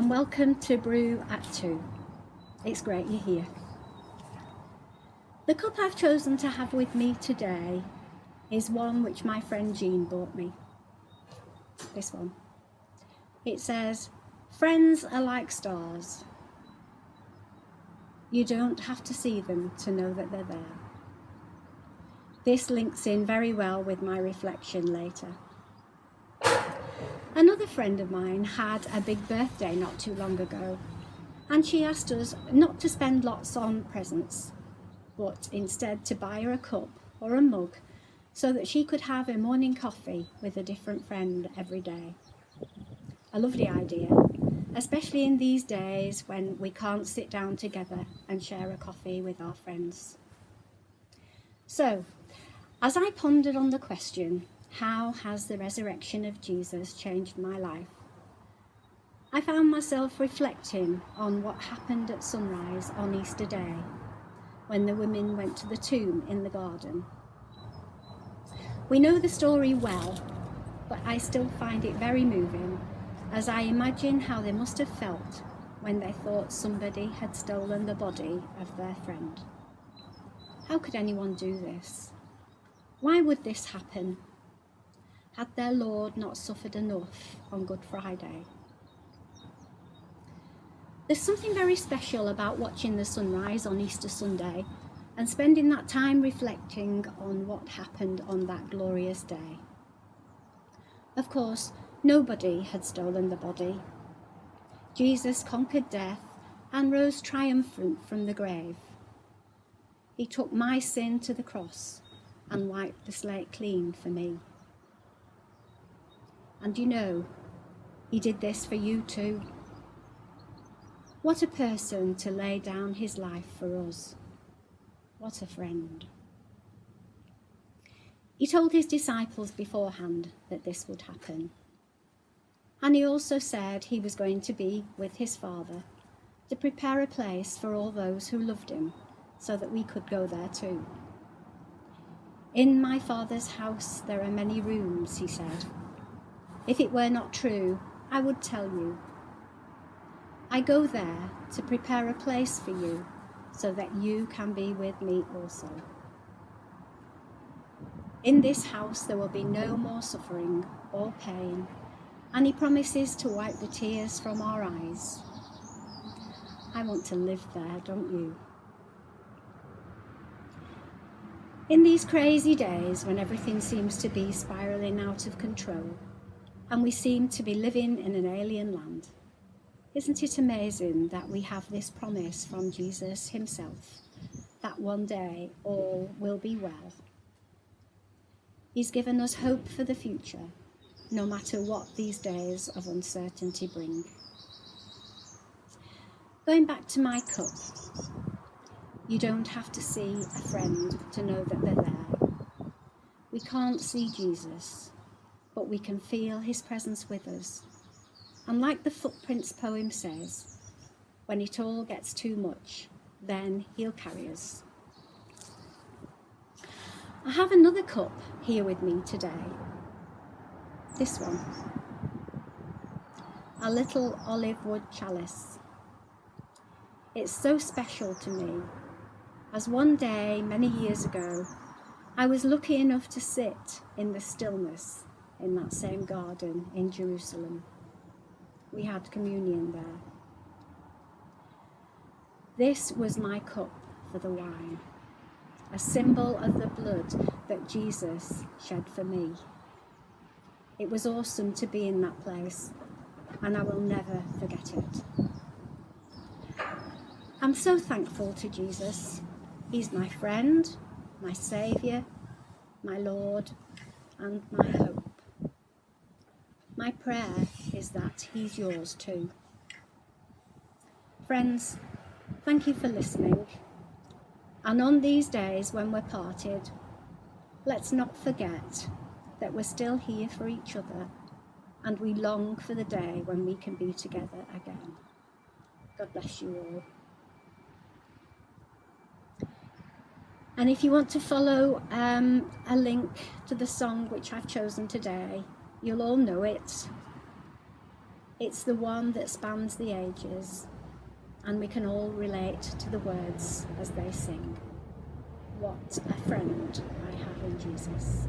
and welcome to Brew at 2. It's great you're here. The cup I've chosen to have with me today is one which my friend Jean bought me. This one. It says, "Friends are like stars. You don't have to see them to know that they're there." This links in very well with my reflection later. Another friend of mine had a big birthday not too long ago, and she asked us not to spend lots on presents, but instead to buy her a cup or a mug so that she could have her morning coffee with a different friend every day. A lovely idea, especially in these days when we can't sit down together and share a coffee with our friends. So, as I pondered on the question, how has the resurrection of Jesus changed my life? I found myself reflecting on what happened at sunrise on Easter Day, when the women went to the tomb in the garden. We know the story well, but I still find it very moving as I imagine how they must have felt when they thought somebody had stolen the body of their friend. How could anyone do this? Why would this happen? Had their Lord not suffered enough on Good Friday? There's something very special about watching the sunrise on Easter Sunday and spending that time reflecting on what happened on that glorious day. Of course, nobody had stolen the body. Jesus conquered death and rose triumphant from the grave. He took my sin to the cross and wiped the slate clean for me. And you know, he did this for you too. What a person to lay down his life for us. What a friend. He told his disciples beforehand that this would happen. And he also said he was going to be with his Father to prepare a place for all those who loved him so that we could go there too. "In my Father's house there are many rooms," he said. "If it were not true, I would tell you. I go there to prepare a place for you so that you can be with me also. In this house there will be no more suffering or pain," and he promises to wipe the tears from our eyes. I want to live there, don't you? In these crazy days when everything seems to be spiralling out of control and we seem to be living in an alien land, isn't it amazing that we have this promise from Jesus himself that one day all will be well? He's given us hope for the future, no matter what these days of uncertainty bring. Going back to my cup, you don't have to see a friend to know that they're there. We can't see Jesus, but we can feel his presence with us. And like the Footprints poem says, when it all gets too much, then he'll carry us. I have another cup here with me today. This one. A little olive wood chalice. It's so special to me, as one day, many years ago, I was lucky enough to sit in the stillness in that same garden in Jerusalem. We had communion there. This was my cup for the wine, a symbol of the blood that Jesus shed for me. It was awesome to be in that place, and I will never forget it. I'm so thankful to Jesus. He's my friend, my Saviour, my Lord, and my hope. My prayer is that he's yours too. Friends, thank you for listening. And on these days when we're parted, let's not forget that we're still here for each other and we long for the day when we can be together again. God bless you all. And if you want to follow a link to the song which I've chosen today, you'll all know it. It's the one that spans the ages, and we can all relate to the words as they sing. What a friend I have in Jesus.